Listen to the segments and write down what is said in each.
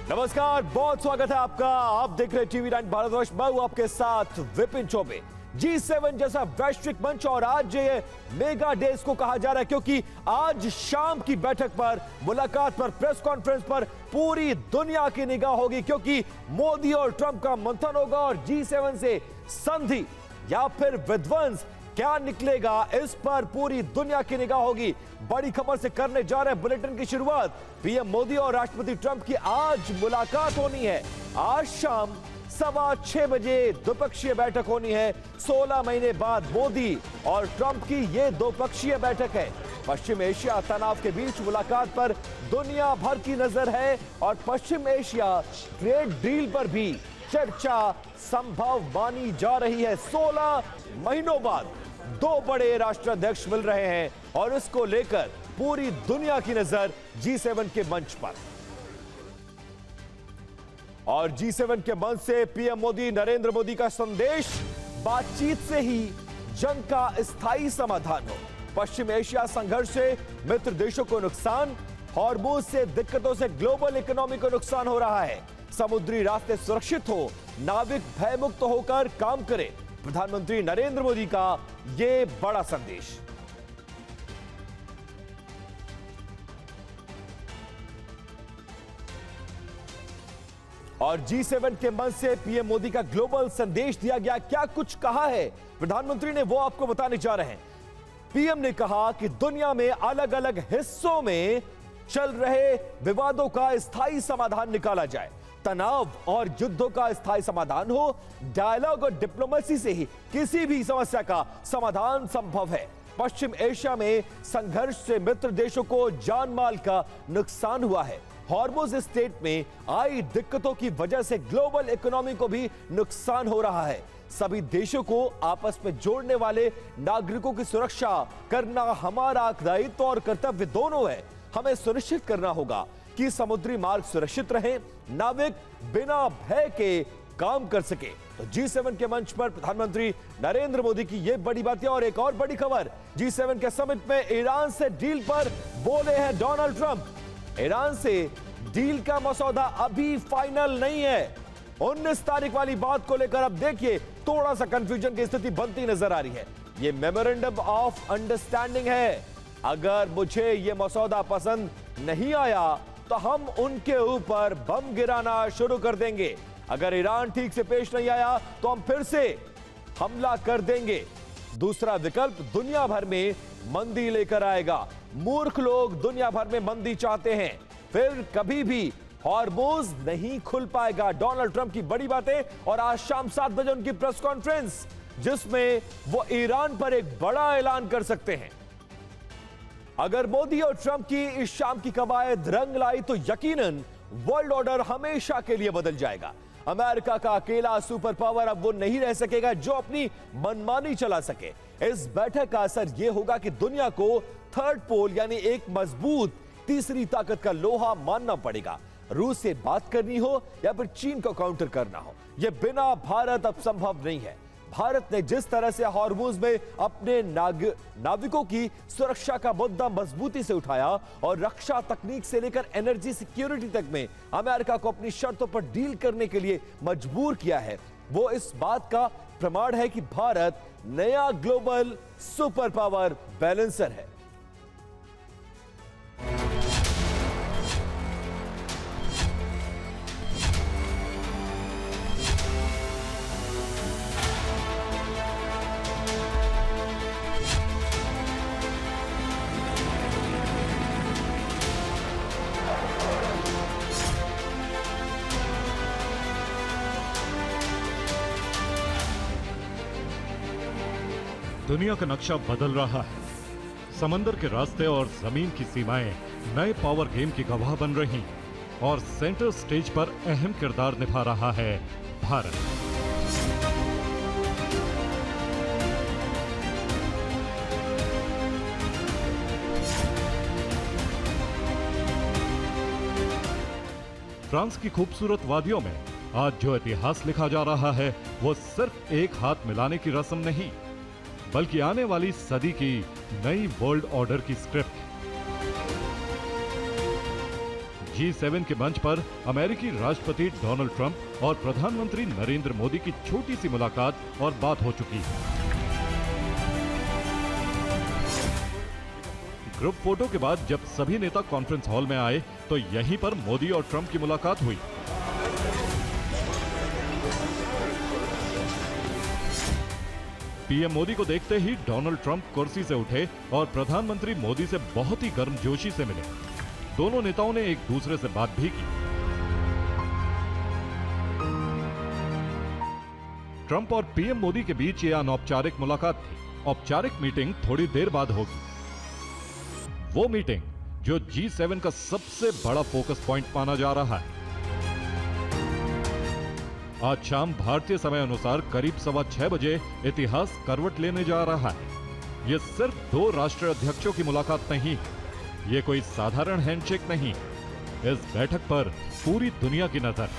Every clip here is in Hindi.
नमस्कार, बहुत स्वागत है आपका। आप देख रहे TV9 भारतवर्ष। मैं हूं आपके साथ विपिन चौबे। G7 जैसा वैश्विक मंच और आज ये मेगा डे इसको कहा जा रहा है क्योंकि आज शाम की बैठक पर, मुलाकात पर, प्रेस कॉन्फ्रेंस पर पूरी दुनिया की निगाह होगी क्योंकि मोदी और ट्रंप का मंथन होगा और G7 से संधि या फिर विध्वंस क्या निकलेगा, इस पर पूरी दुनिया की निगाह होगी। बड़ी खबर से करने जा रहे हैं बुलेटिन की शुरुआत। पीएम मोदी और राष्ट्रपति ट्रंप की आज मुलाकात होनी है। आज शाम 6:15 बजे द्विपक्षीय बैठक होनी है। 16 महीने बाद मोदी और ट्रंप की यह द्विपक्षीय बैठक है। पश्चिम एशिया तनाव के बीच मुलाकात पर दुनिया भर की नजर है और पश्चिम एशिया ट्रेड डील पर भी चर्चा संभव मानी जा रही है। 16 महीनों बाद दो बड़े राष्ट्राध्यक्ष मिल रहे हैं और इसको लेकर पूरी दुनिया की नजर G7 के मंच पर। और G7 के मंच से पीएम मोदी, नरेंद्र मोदी का संदेश, बातचीत से ही जंग का स्थायी समाधान हो। पश्चिम एशिया संघर्ष से मित्र देशों को नुकसान, हॉर्मुज से दिक्कतों से ग्लोबल इकोनॉमी को नुकसान हो रहा है। समुद्री रास्ते सुरक्षित हो, नाविक भयमुक्त होकर काम करें। प्रधानमंत्री नरेंद्र मोदी का यह बड़ा संदेश। और G7 के मंच से पीएम मोदी का ग्लोबल संदेश दिया गया। क्या कुछ कहा है प्रधानमंत्री ने, वो आपको बताने जा रहे हैं। पीएम ने कहा कि दुनिया में अलग अलग हिस्सों में चल रहे विवादों का स्थायी समाधान निकाला जाए। तनाव और युद्धों का स्थायी समाधान हो। डायलॉग और डिप्लोमेसी से ही किसी भी समस्या का समाधान संभव है। पश्चिम एशिया में संघर्ष से मित्र देशों को जान माल का नुकसान हुआ है। हॉर्मुज स्ट्रेट में आई दिक्कतों की वजह से ग्लोबल इकोनॉमी को भी नुकसान हो रहा है। सभी देशों को आपस में जोड़ने वाले नागरिकों की सुरक्षा करना हमारा दायित्व और कर्तव्य दोनों है। हमें सुनिश्चित करना होगा कि समुद्री मार्ग सुरक्षित रहे, नाविक बिना भय के काम कर सके। तो G7 के मंच पर प्रधानमंत्री नरेंद्र मोदी की यह बड़ी बातें। और एक और बड़ी खबर, G7 के समिट में ईरान से डील पर बोले हैं डोनाल्ड ट्रंप। ईरान से डील का मसौदा अभी फाइनल नहीं है। 19 तारीख वाली बात को लेकर अब देखिए थोड़ा सा कंफ्यूजन की स्थिति बनती नजर आ रही है। यह मेमोरेंडम ऑफ अंडरस्टैंडिंग है। अगर मुझे यह मसौदा पसंद नहीं आया तो हम उनके ऊपर बम गिराना शुरू कर देंगे। अगर ईरान ठीक से पेश नहीं आया तो हम फिर से हमला कर देंगे। दूसरा विकल्प दुनिया भर में मंदी लेकर आएगा। मूर्ख लोग दुनिया भर में मंदी चाहते हैं, फिर कभी भी हॉर्मुज नहीं खुल पाएगा। डोनाल्ड ट्रंप की बड़ी बातें और आज शाम 7 बजे उनकी प्रेस कॉन्फ्रेंस जिसमें वो ईरान पर एक बड़ा ऐलान कर सकते हैं। अगर मोदी और ट्रंप की इस शाम की कवायद रंग लाई तो यकीनन वर्ल्ड ऑर्डर हमेशा के लिए बदल जाएगा। अमेरिका का अकेला सुपर पावर अब वो नहीं रह सकेगा जो अपनी मनमानी चला सके। इस बैठक का असर यह होगा कि दुनिया को थर्ड पोल यानी एक मजबूत तीसरी ताकत का लोहा मानना पड़ेगा। रूस से बात करनी हो या फिर चीन को काउंटर करना हो, यह बिना भारत अब संभव नहीं है। भारत ने जिस तरह से हॉर्मुज में अपने नाविकों की सुरक्षा का मुद्दा मजबूती से उठाया और रक्षा तकनीक से लेकर एनर्जी सिक्योरिटी तक में अमेरिका को अपनी शर्तों पर डील करने के लिए मजबूर किया है, वो इस बात का प्रमाण है कि भारत नया ग्लोबल सुपर पावर बैलेंसर है। दुनिया का नक्शा बदल रहा है। समंदर के रास्ते और जमीन की सीमाएं नए पावर गेम की गवाह बन रही और सेंटर स्टेज पर अहम किरदार निभा रहा है भारत। फ्रांस की खूबसूरत वादियों में आज जो इतिहास लिखा जा रहा है वो सिर्फ एक हाथ मिलाने की रस्म नहीं, बल्कि आने वाली सदी की नई वर्ल्ड ऑर्डर की स्क्रिप्ट। G7 के मंच पर अमेरिकी राष्ट्रपति डोनाल्ड ट्रंप और प्रधानमंत्री नरेंद्र मोदी की छोटी सी मुलाकात और बात हो चुकी है। ग्रुप फोटो के बाद जब सभी नेता कॉन्फ्रेंस हॉल में आए तो यहीं पर मोदी और ट्रंप की मुलाकात हुई। पीएम मोदी को देखते ही डोनाल्ड ट्रंप कुर्सी से उठे और प्रधानमंत्री मोदी से बहुत ही गर्मजोशी से मिले। दोनों नेताओं ने एक दूसरे से बात भी की। ट्रंप और पीएम मोदी के बीच यह अनौपचारिक मुलाकात थी। औपचारिक मीटिंग थोड़ी देर बाद होगी। वो मीटिंग जो G7 का सबसे बड़ा फोकस पॉइंट माना जा रहा है। आज शाम भारतीय समय अनुसार करीब 6:15 बजे इतिहास करवट लेने जा रहा है। यह सिर्फ दो राष्ट्राध्यक्षों की मुलाकात नहीं, ये कोई साधारण हैंडशेक नहीं। इस बैठक पर पूरी दुनिया की नजर।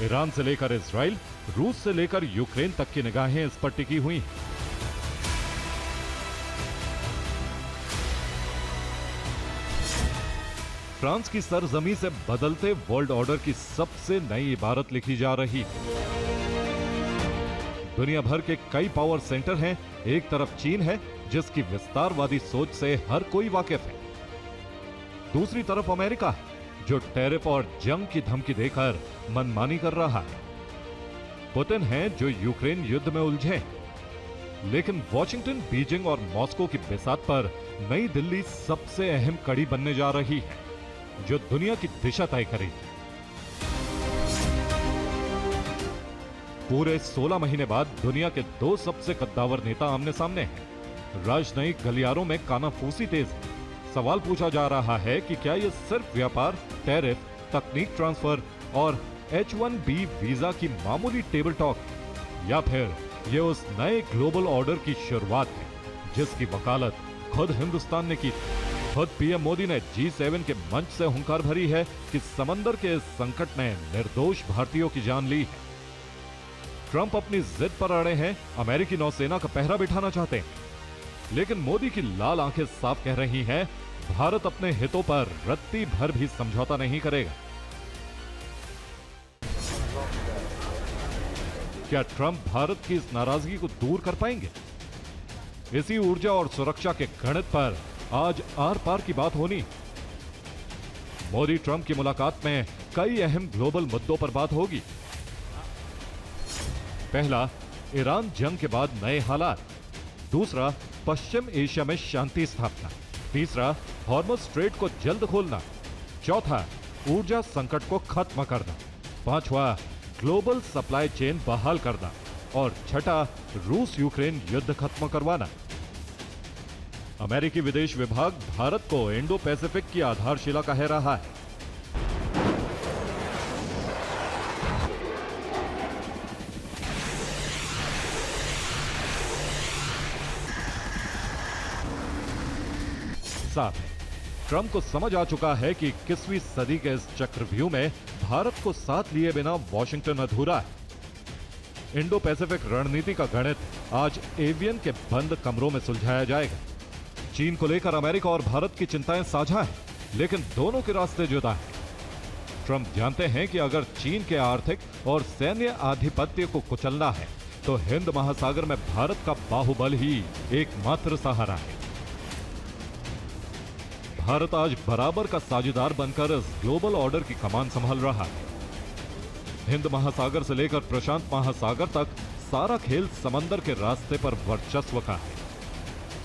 ईरान से लेकर इजराइल, रूस से लेकर यूक्रेन तक की निगाहें इस पर टिकी हुई हैं। फ्रांस की सरजमी से बदलते वर्ल्ड ऑर्डर की सबसे नई इबारत लिखी जा रही है। दुनिया भर के कई पावर सेंटर हैं। एक तरफ चीन है जिसकी विस्तारवादी सोच से हर कोई वाकिफ है। दूसरी तरफ अमेरिका है जो टैरिफ और जंग की धमकी देकर मनमानी कर रहा है। पुतिन है जो यूक्रेन युद्ध में उलझे। लेकिन वॉशिंगटन, बीजिंग और मॉस्को की बिसात पर नई दिल्ली सबसे अहम कड़ी बनने जा रही है जो दुनिया की दिशा तय करेगी। पूरे 16 महीने बाद दुनिया के दो सबसे कद्दावर नेता आमने सामने हैं। राजनयिक गलियारों में कानाफूसी तेज है। सवाल पूछा जा रहा है कि क्या यह सिर्फ व्यापार, टैरिफ, तकनीक ट्रांसफर और H-1B वीजा की मामूली टेबल टॉक, या फिर यह उस नए ग्लोबल ऑर्डर की शुरुआत है जिसकी वकालत खुद हिंदुस्तान ने की थी। खुद पीएम मोदी ने G7 के मंच से हुंकार भरी है कि समंदर के इस संकट ने निर्दोष भारतीयों की जान ली है। ट्रंप अपनी जिद पर अड़े हैं, अमेरिकी नौसेना का पहरा बिठाना चाहते हैं। लेकिन मोदी की लाल आंखें साफ कह रही हैं, भारत अपने हितों पर रत्ती भर भी समझौता नहीं करेगा। क्या ट्रंप भारत की इस नाराजगी को दूर कर पाएंगे? इसी ऊर्जा और सुरक्षा के गणित पर आज आर पार की बात होनी। मोदी ट्रंप की मुलाकात में कई अहम ग्लोबल मुद्दों पर बात होगी। पहला, ईरान जंग के बाद नए हालात। दूसरा, पश्चिम एशिया में शांति स्थापना। तीसरा, हॉर्मुज़ स्ट्रेट को जल्द खोलना। चौथा, ऊर्जा संकट को खत्म करना। पांचवा, ग्लोबल सप्लाई चेन बहाल करना। और छठा, रूस यूक्रेन युद्ध खत्म करवाना। अमेरिकी विदेश विभाग भारत को इंडो पैसिफिक की आधारशिला कह रहा है। साफ है, ट्रंप को समझ आ चुका है कि 21वीं सदी के इस चक्रव्यूह में भारत को साथ लिए बिना वॉशिंगटन अधूरा है। इंडो पैसिफिक रणनीति का गणित आज एवियन के बंद कमरों में सुलझाया जाएगा। चीन को लेकर अमेरिका और भारत की चिंताएं साझा हैं, लेकिन दोनों के रास्ते जुदा हैं। ट्रंप जानते हैं कि अगर चीन के आर्थिक और सैन्य आधिपत्य को कुचलना है तो हिंद महासागर में भारत का बाहुबल ही एकमात्र सहारा है। भारत आज बराबर का साझेदार बनकर इस ग्लोबल ऑर्डर की कमान संभाल रहा है। हिंद महासागर से लेकर प्रशांत महासागर तक सारा खेल समंदर के रास्ते पर वर्चस्व का है।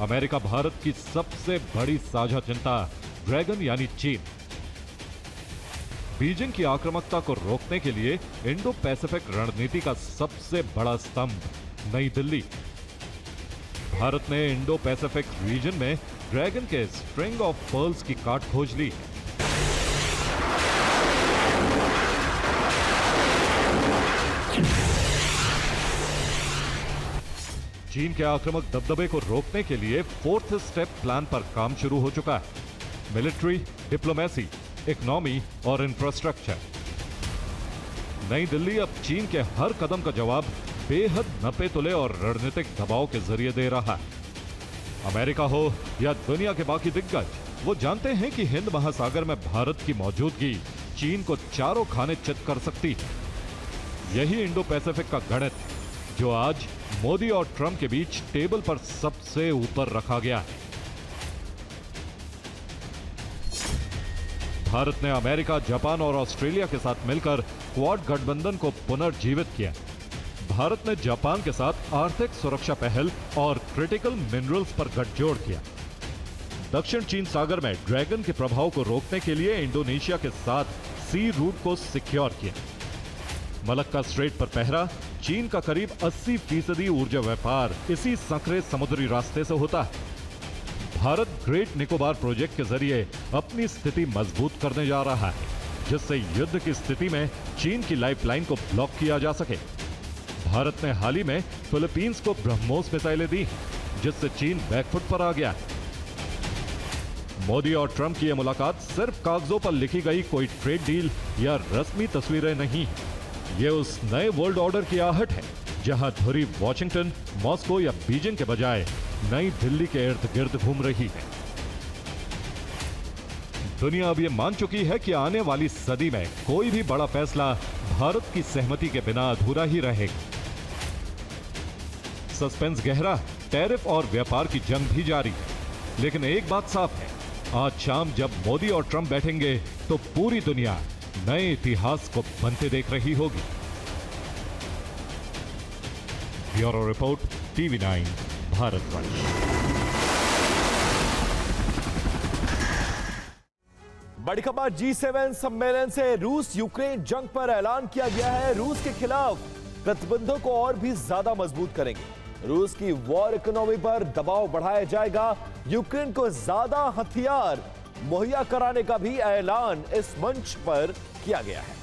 अमेरिका भारत की सबसे बड़ी साझा चिंता ड्रैगन यानी चीन। बीजिंग की आक्रामकता को रोकने के लिए इंडो पैसिफिक रणनीति का सबसे बड़ा स्तंभ नई दिल्ली। भारत ने इंडो पैसिफिक रीजन में ड्रैगन के स्ट्रिंग ऑफ पर्ल्स की काट खोज ली। चीन के आक्रामक दबदबे को रोकने के लिए 4th स्टेप प्लान पर काम शुरू हो चुका है। मिलिट्री, डिप्लोमेसी, इकोनॉमी और इंफ्रास्ट्रक्चर। नई दिल्ली अब चीन के हर कदम का जवाब बेहद नपे तुले और रणनीतिक दबाव के जरिए दे रहा है। अमेरिका हो या दुनिया के बाकी दिग्गज, वो जानते हैं कि हिंद महासागर में भारत की मौजूदगी चीन को चारों खाने चित कर सकती है। यही इंडो पैसिफिक का गणित है जो आज मोदी और ट्रंप के बीच टेबल पर सबसे ऊपर रखा गया है। भारत ने अमेरिका, जापान और ऑस्ट्रेलिया के साथ मिलकर क्वाड गठबंधन को पुनर्जीवित किया। भारत ने जापान के साथ आर्थिक सुरक्षा पहल और क्रिटिकल मिनरल्स पर गठजोड़ किया। दक्षिण चीन सागर में ड्रैगन के प्रभाव को रोकने के लिए इंडोनेशिया के साथ सी रूट को सिक्योर किया। मलक्का स्ट्रेट पर पहरा। चीन का करीब 80% ऊर्जा व्यापार इसी संकरे समुद्री रास्ते से होता है। भारत ग्रेट निकोबार प्रोजेक्ट के जरिए अपनी स्थिति मजबूत करने जा रहा है, जिससे युद्ध की स्थिति में चीन की लाइफलाइन को ब्लॉक किया जा सके। भारत ने हाल ही में फिलीपींस को ब्रह्मोस मिसाइलें दी, जिससे चीन बैकफुट पर आ गया है। मोदी और ट्रंप की यह मुलाकात सिर्फ कागजों पर लिखी गई कोई ट्रेड डील या रस्मी तस्वीरें नहीं, ये उस नए वर्ल्ड ऑर्डर की आहट है जहां धुरी वॉशिंगटन, मॉस्को या बीजिंग के बजाय नई दिल्ली के इर्द गिर्द घूम रही है। दुनिया अब ये मान चुकी है कि आने वाली सदी में कोई भी बड़ा फैसला भारत की सहमति के बिना अधूरा ही रहेगा। सस्पेंस गहरा, टैरिफ और व्यापार की जंग भी जारी है, लेकिन एक बात साफ है, आज शाम जब मोदी और ट्रंप बैठेंगे तो पूरी दुनिया नए इतिहास को बनते देख रही होगी। Bureau report, TV9 Bharatvarsh. बड़ी खबर, G7 सम्मेलन से रूस यूक्रेन जंग पर ऐलान किया गया है। रूस के खिलाफ प्रतिबंधों को और भी ज्यादा मजबूत करेंगे। रूस की वॉर इकोनॉमी पर दबाव बढ़ाया जाएगा। यूक्रेन को ज्यादा हथियार मुहैया कराने का भी ऐलान इस मंच पर किया गया है।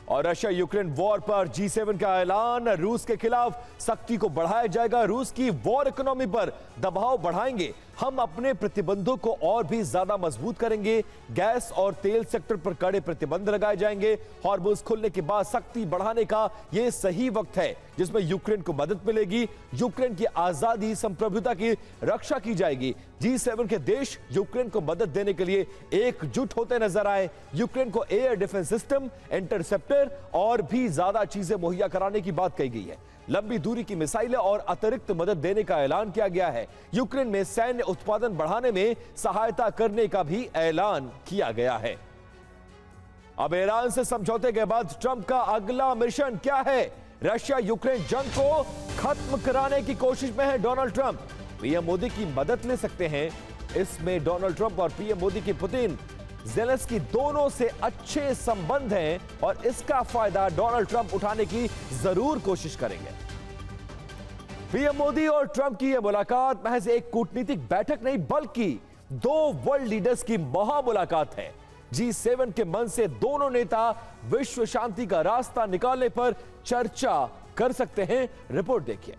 और रशिया यूक्रेन वॉर पर G7 का ऐलान, रूस के खिलाफ सख्ती को बढ़ाया जाएगा। रूस की वॉर इकोनॉमी पर दबाव बढ़ाएंगे, हम अपने प्रतिबंधों को और भी ज्यादा मजबूत करेंगे। गैस और तेल सेक्टर पर कड़े प्रतिबंध लगाए जाएंगे। हॉर्मुज़ खुलने के बाद सख्ती बढ़ाने का यह सही वक्त है जिसमें यूक्रेन को मदद मिलेगी। यूक्रेन की आजादी, संप्रभुता की रक्षा की जाएगी। G7 के देश यूक्रेन को मदद देने के लिए एकजुट होते नजर आए। यूक्रेन को एयर डिफेंस सिस्टम, इंटरसेप्टर और भी ज्यादा चीजें मुहैया कराने की बात कही गई है। लंबी दूरी की मिसाइलें और अतिरिक्त मदद देने का ऐलान किया गया है। यूक्रेन में सैन्य उत्पादन बढ़ाने में सहायता करने का भी ऐलान किया गया है। अब ईरान से समझौते के बाद ट्रंप का अगला मिशन क्या है? रशिया यूक्रेन जंग को खत्म कराने की कोशिश में है डोनाल्ड ट्रंप। पीएम मोदी की मदद ले सकते हैं। इसमें डोनाल्ड ट्रंप और पीएम मोदी की पुतिन, ज़ेलेंस्की दोनों से अच्छे संबंध हैं और इसका फायदा डोनाल्ड ट्रंप उठाने की जरूर कोशिश करेंगे। पीएम मोदी और ट्रंप की यह मुलाकात महज एक कूटनीतिक बैठक नहीं बल्कि दो वर्ल्ड लीडर्स की महा मुलाकात है। G7 के मन से दोनों नेता विश्व शांति का रास्ता निकालने पर चर्चा कर सकते हैं। रिपोर्ट देखिए।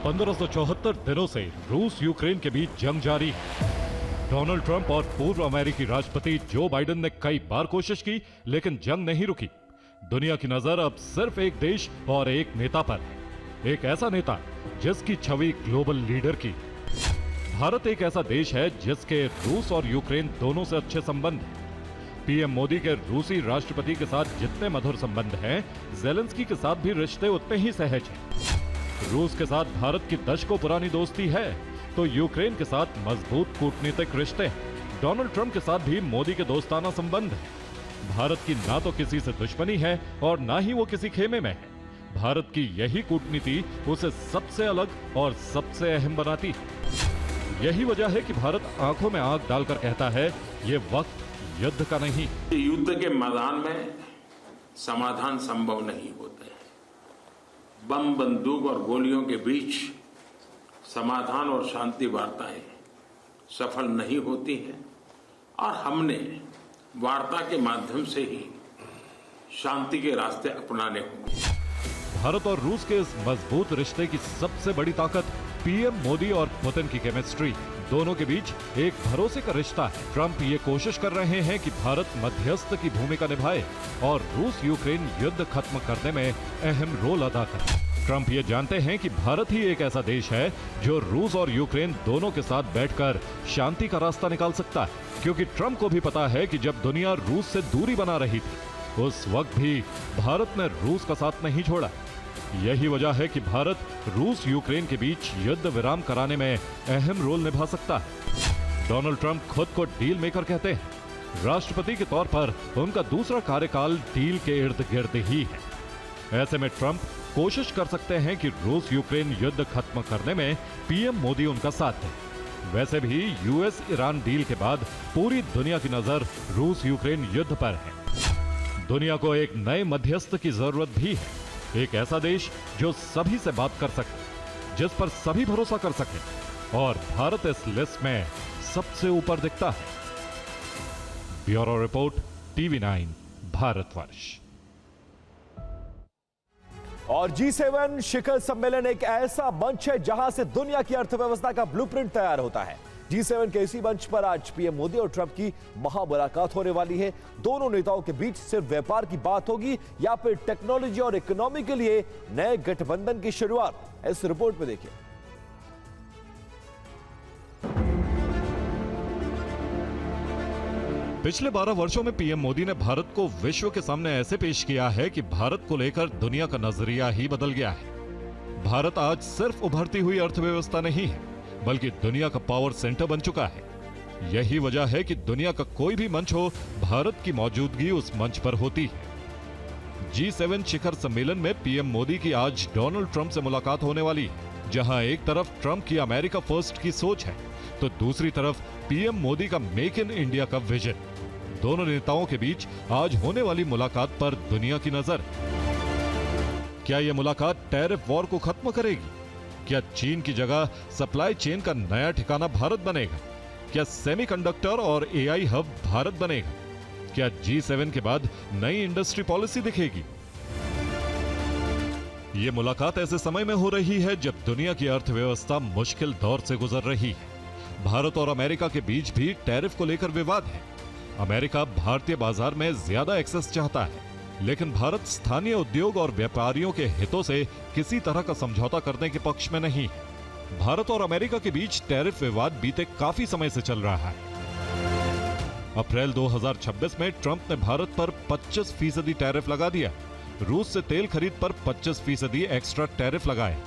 1574 दिनों से रूस यूक्रेन के बीच जंग जारी है। डोनाल्ड ट्रंप और पूर्व अमेरिकी राष्ट्रपति जो बाइडेन ने कई बार कोशिश की, लेकिन जंग नहीं रुकी। दुनिया की नजर अब सिर्फ एक देश और एक नेता पर है, एक ऐसा नेता जिसकी छवि ग्लोबल लीडर की। भारत एक ऐसा देश है जिसके रूस और यूक्रेन दोनों से अच्छे संबंध हैं। पीएम मोदी के रूसी राष्ट्रपति के साथ जितने मधुर संबंध हैं, ज़ेलेंस्की के साथ भी रिश्ते उतने ही सहज हैं। रूस के साथ भारत की दशकों पुरानी दोस्ती है, तो यूक्रेन के साथ मजबूत कूटनीतिक रिश्ते हैं। डोनाल्ड ट्रंप के साथ भी मोदी के दोस्ताना संबंध है। भारत की ना तो किसी से दुश्मनी है और ना ही वो किसी खेमे में है। भारत की यही कूटनीति उसे सबसे अलग और सबसे अहम बनाती है। यही वजह है कि भारत आंखों में आंख डालकर कहता है, ये वक्त युद्ध का नहीं। युद्ध के मैदान में समाधान संभव नहीं होते। बम, बंदूक और गोलियों के बीच समाधान और शांति वार्ताएं सफल नहीं होती हैं और हमने वार्ता के माध्यम से ही शांति के रास्ते अपनाने होंगे। भारत और रूस के इस मजबूत रिश्ते की सबसे बड़ी ताकत पीएम मोदी और पुतिन की केमिस्ट्री, दोनों के बीच एक भरोसे का रिश्ता है। ट्रंप ये कोशिश कर रहे हैं कि भारत मध्यस्थ की भूमिका निभाए और रूस यूक्रेन युद्ध खत्म करने में अहम रोल अदा करे। ट्रंप ये जानते हैं कि भारत ही एक ऐसा देश है जो रूस और यूक्रेन दोनों के साथ बैठकर शांति का रास्ता निकाल सकता है, क्योंकि ट्रंप को भी पता है कि जब दुनिया रूस से दूरी बना रही थी उस वक्त भी भारत ने रूस का साथ नहीं छोड़ा। यही वजह है कि भारत रूस यूक्रेन के बीच युद्ध विराम कराने में अहम रोल निभा सकता है। डोनाल्ड ट्रंप खुद को डील मेकर कहते हैं। राष्ट्रपति के तौर पर उनका दूसरा कार्यकाल डील के इर्द गिर्द ही है। ऐसे में ट्रंप कोशिश कर सकते हैं कि रूस यूक्रेन युद्ध खत्म करने में पीएम मोदी उनका साथ दें। वैसे भी यूएस ईरान डील के बाद पूरी दुनिया की नजर रूस यूक्रेन युद्ध पर है। दुनिया को एक नए मध्यस्थ की जरूरत भी है, एक ऐसा देश जो सभी से बात कर सके, जिस पर सभी भरोसा कर सके, और भारत इस लिस्ट में सबसे ऊपर दिखता है। Bureau report, TV9 Bharatvarsh. और G7 शिखर सम्मेलन एक ऐसा मंच है जहां से दुनिया की अर्थव्यवस्था का ब्लूप्रिंट तैयार होता है। G7 के इसी मंच पर आज पीएम मोदी और ट्रंप की महामुलाकात होने वाली है। दोनों नेताओं के बीच सिर्फ व्यापार की बात होगी या फिर टेक्नोलॉजी और इकोनॉमी के लिए नए गठबंधन की शुरुआत, इस रिपोर्ट में देखिए। पिछले 12 वर्षों में पीएम मोदी ने भारत को विश्व के सामने ऐसे पेश किया है कि भारत को लेकर दुनिया का नजरिया ही बदल गया है। भारत आज सिर्फ उभरती हुई अर्थव्यवस्था नहीं है, बल्कि दुनिया का पावर सेंटर बन चुका है। यही वजह है कि दुनिया का कोई भी मंच हो, भारत की मौजूदगी उस मंच पर होती है। G7 शिखर सम्मेलन में पीएम मोदी की आज डोनाल्ड ट्रंप से मुलाकात होने वाली है, जहां एक तरफ ट्रंप की अमेरिका फर्स्ट की सोच है तो दूसरी तरफ पीएम मोदी का मेक इन इंडिया का विजन। दोनों नेताओं के बीच आज होने वाली मुलाकात पर दुनिया की नजर। क्या यह मुलाकात टैरिफ वॉर को खत्म करेगी? क्या चीन की जगह सप्लाई चेन का नया ठिकाना भारत बनेगा? क्या सेमीकंडक्टर और एआई हब भारत बनेगा? क्या G7 के बाद नई इंडस्ट्री पॉलिसी दिखेगी? ये मुलाकात ऐसे समय में हो रही है जब दुनिया की अर्थव्यवस्था मुश्किल दौर से गुजर रही है। भारत और अमेरिका के बीच भी टैरिफ को लेकर विवाद है। अमेरिका भारतीय बाजार में ज्यादा एक्सेस चाहता है, लेकिन भारत स्थानीय उद्योग और व्यापारियों के हितों से किसी तरह का समझौता करने के पक्ष में नहीं है। भारत और अमेरिका के बीच टैरिफ विवाद बीते काफी समय से चल रहा है। अप्रैल 2026 में ट्रंप ने भारत पर 25% टैरिफ लगा दिया। रूस से तेल खरीद पर 25% एक्स्ट्रा टैरिफ लगाए।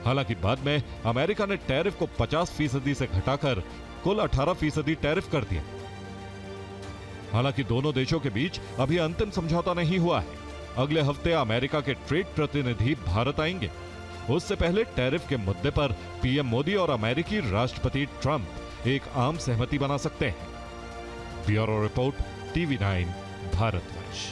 हालांकि बाद में अमेरिका ने टैरिफ को 50% से घटाकर कुल 18% टैरिफ कर दिया। हालांकि दोनों देशों के बीच अभी अंतिम समझौता नहीं हुआ है। अगले हफ्ते अमेरिका के ट्रेड प्रतिनिधि भारत आएंगे। उससे पहले टैरिफ के मुद्दे पर पीएम मोदी और अमेरिकी राष्ट्रपति ट्रंप एक आम सहमति बना सकते हैं। Bureau report, TV9 Bharatvarsh.